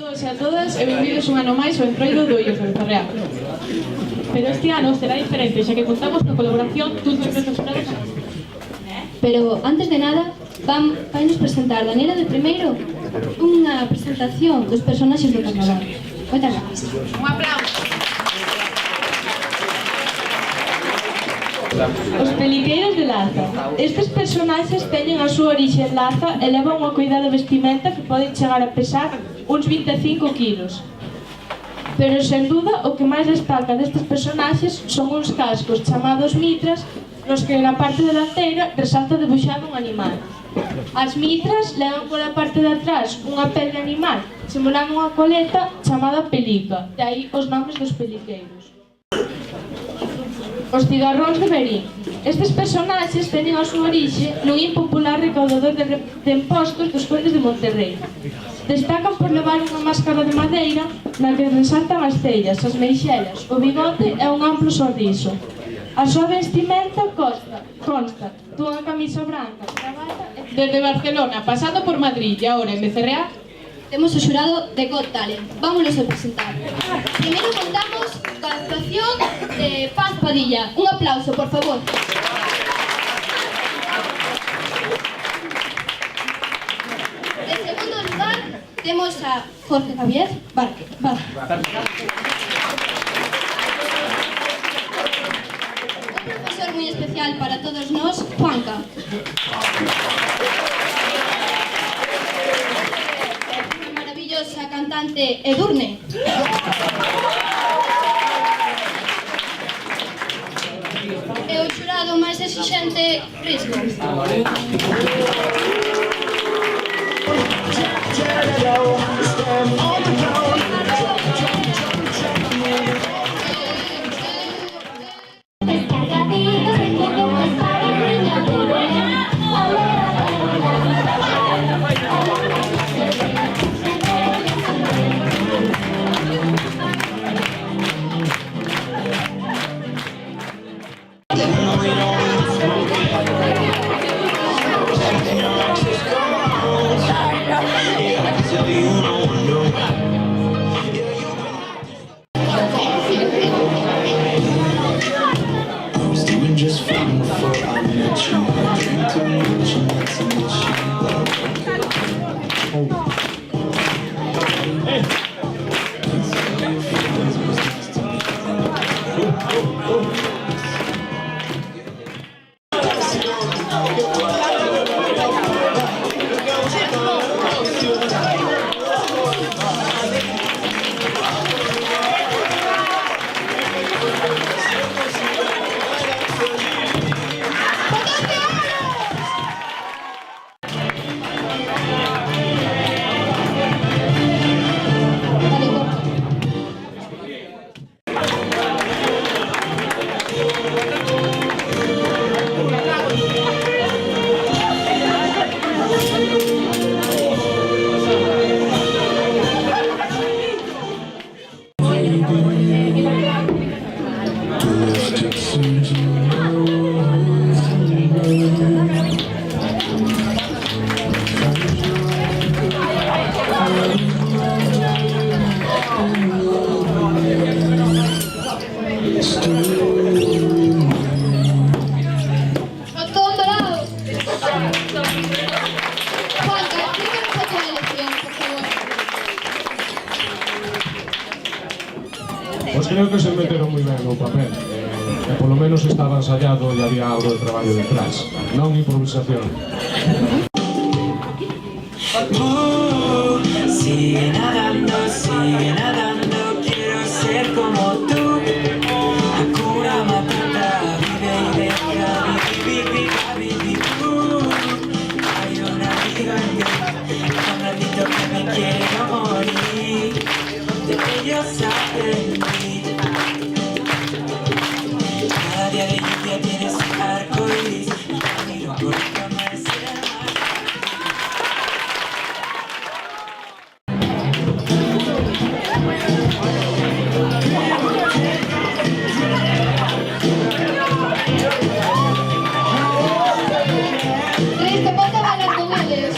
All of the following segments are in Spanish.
todos e a todas e benvidos un ano máis ao Entroido do Illos de Becerreá. Pero este ano será diferente, xa que contamos na colaboración dun dos meus xurados. Pero, antes de nada, vai nos presentar Daniela de Primeiro unha presentación dos personaxes do Carnaval. Moitas gracias. Un aplauso. Os peliqueiros de Laza. Estes personaxes teñen a súa orixe en Laza e levan unha cuidada vestimenta que poden chegar a pesar uns 25 kilos. Pero, sen duda, o que máis destaca destes personaxes son uns cascos chamados mitras nos que na parte delanteira resalta debuxado un animal. As mitras levan pola parte de atrás unha pele animal simulando unha coleta chamada pelica, de aí os nomes dos peliqueiros. Os cigarróns de Berín. Estes personaxes teñen a súa orixe nun impopular recaudador de impostos dos condes de Monterrey. Destacan por levar unha máscara de madeira na que resaltan as cellas, as meixelas, o bigote e un amplo sorriso. A súa vestimenta consta dunha camisa branca, gravata e... Desde Barcelona, pasando por Madrid e agora en Becerreá, temos o xurado de Got Talent. Vámonos a presentar. Primeiro contamos coa actuación de Paz Padilla. Un aplauso, por favor. En segundo lugar, temos a Jorge Javier Vázquez. Un profesor moi especial para todos nós, Juanca. A cantante Edurne. E o xurado máis exixente, Risco. Pois creo que se meteron moi ben no papel e polo menos estaba ensayado e había algo de traballo detrás, non improvisación. Sigue nadando, quiero ser como tú. Hakuna Matata, vive y deja, vivi. Hay una amiga en mí, un ratito que me quiero morir. De ellos aprendí. Cada día de lluvia tiene su arco iris. Y camino por el amanecer. Cristo, ponte a bailar con eles.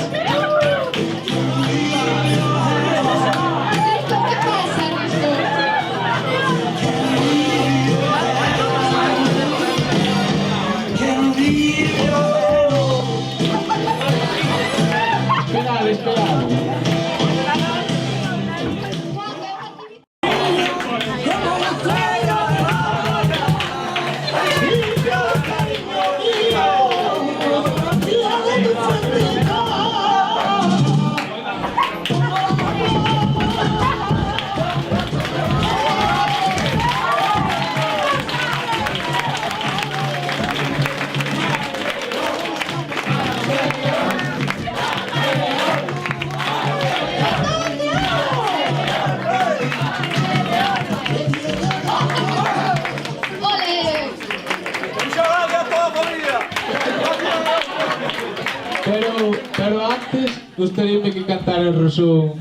antes gustaríame que cantara el Rosún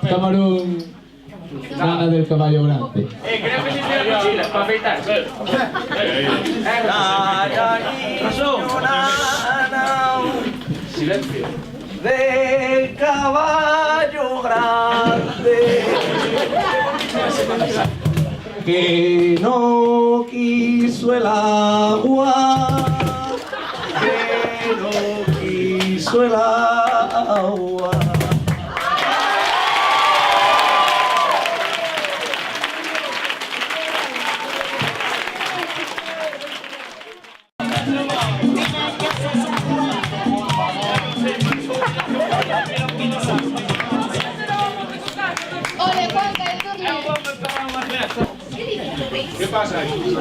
Camarón Nana del Caballo Grande. Creo que sí tiene la mochila para afeitar. Silencio. De caballo grande que no quiso el agua, que no quiso el agua. Ole, Juanca, el turno. ¿Qué pasa ahí?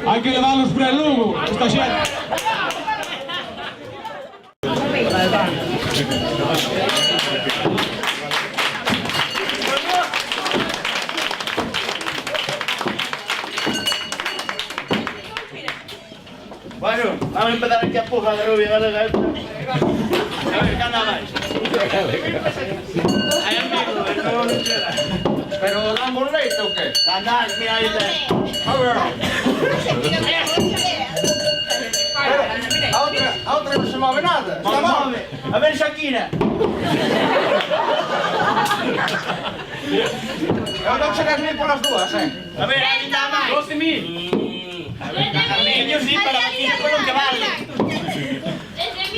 Hay que llevarlos para el Lugo, esta gente. Bueno, vamos a empezar aquí a pujar de rubia, dale, dale. A ver, gana más. Hay amigos, pero no queda. ¿Pero damos leite o qué? Anda, mira ahí está. A ver. A otra no se mueve nada. Vamos, vamos. A ver, Shakira. Eu non chegas mil por as dúas, A ver, ahí está más. 12.000. A ver, niños, sí, para aquí, con lo que vale.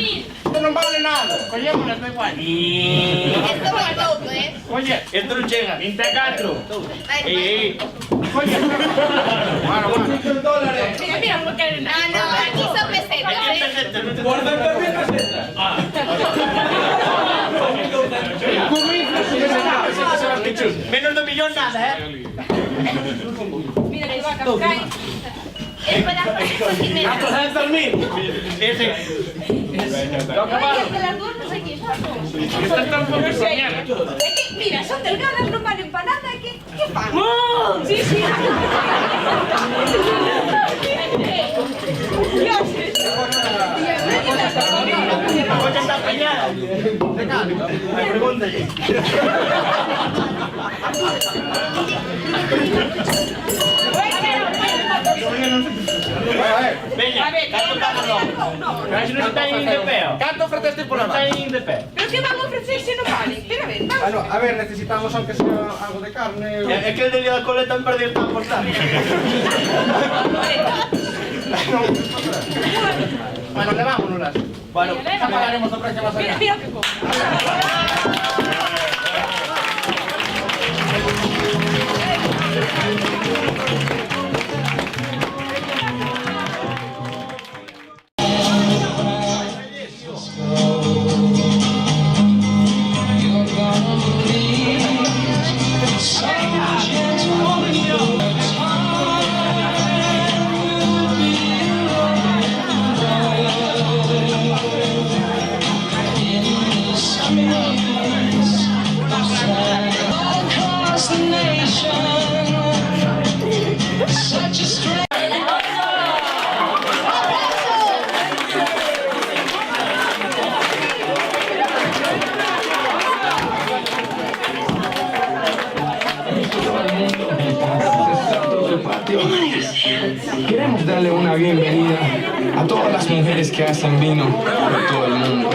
Isto non vale nada. Collémonos, da igual. Esto va pouco, Oye, esto non chega. 24. Oye. Bueno, $100. Mira, porque... Ah, no, aquí son pesetas, Aquí en pesetas, no te Guarda también pesetas. Menos de 1 millón nada, Mira, que va a caer. Es para ¿Cuántos dormir? Ese. que las dos no sé quién son. Están tan pocos Es que, mira, son delgadas, no valen para nada. ¿Qué fan? Sí, sí. Dios, La cocha está apañada. Pregúntale. Venga, canto págalo. Pero si no está ahí de peo. Canto ofreceste por la Está mano? ahí de peo. ¿Pero qué van a ofrecer si no valen? Espera, a ver, vamos. Bueno, a ver, necesitamos aunque sea algo de carne. Es que el de la coleta me perdió el tampo, ¿sabes? Bueno, levámonoslas. Bueno, Ya pagaremos o precio más allá. Mira que como. Queremos darle una bienvenida a todas las mujeres que hacen vino por todo el mundo.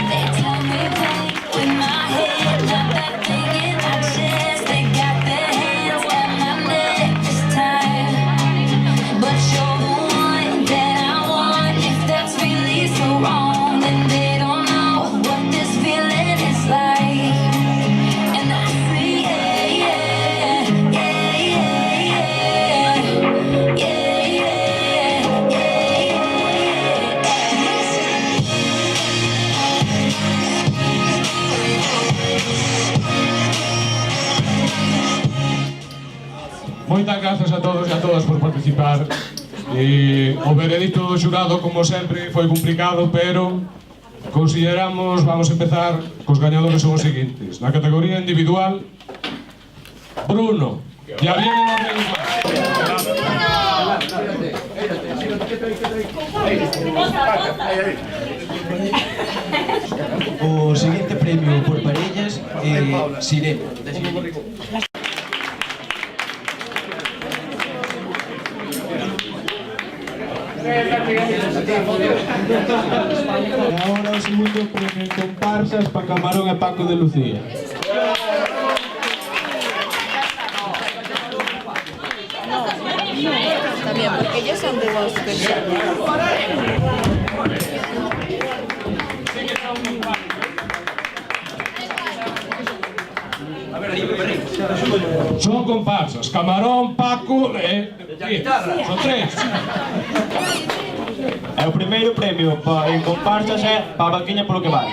They tell me wait with my head, not that they get access. They got their hands at my neck this time. But you're the one that I want. If that's really so wrong, then they don't know what this feeling is like. And I say yeah, yeah, yeah, yeah, yeah, yeah, Moitas grazas a todos e a todas por participar. O veredicto do xurado, como sempre, foi complicado, pero consideramos, vamos a empezar, cos gañadores son os seguintes. Na categoría individual, Bruno. E a bien no ten O seguinte premio por parellas é Sirena. E agora o segundo premio en comparsas para Camarón e Paco de Lucía. También, porque ellos son de vos. Son comparsas, Camarón, Paco e... Son tres. E o primeiro premio en comparsas é para a Vaquiña polo que vale.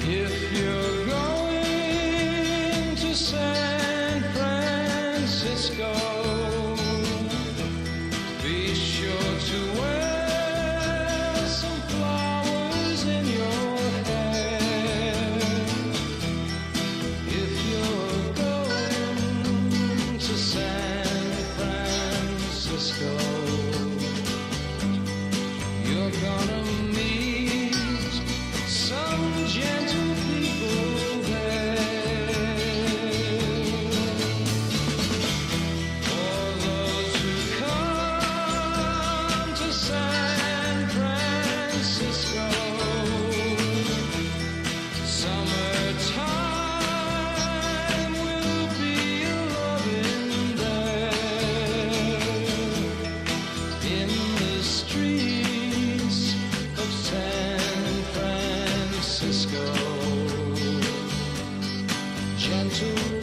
If you're going to San Francisco, be sure to wear some flowers in your hair. If you're going to San Francisco, you're gonna meet some gentle people there. For those who come to San Francisco, summertime will be a-loving there. In the streets of San Francisco, gentle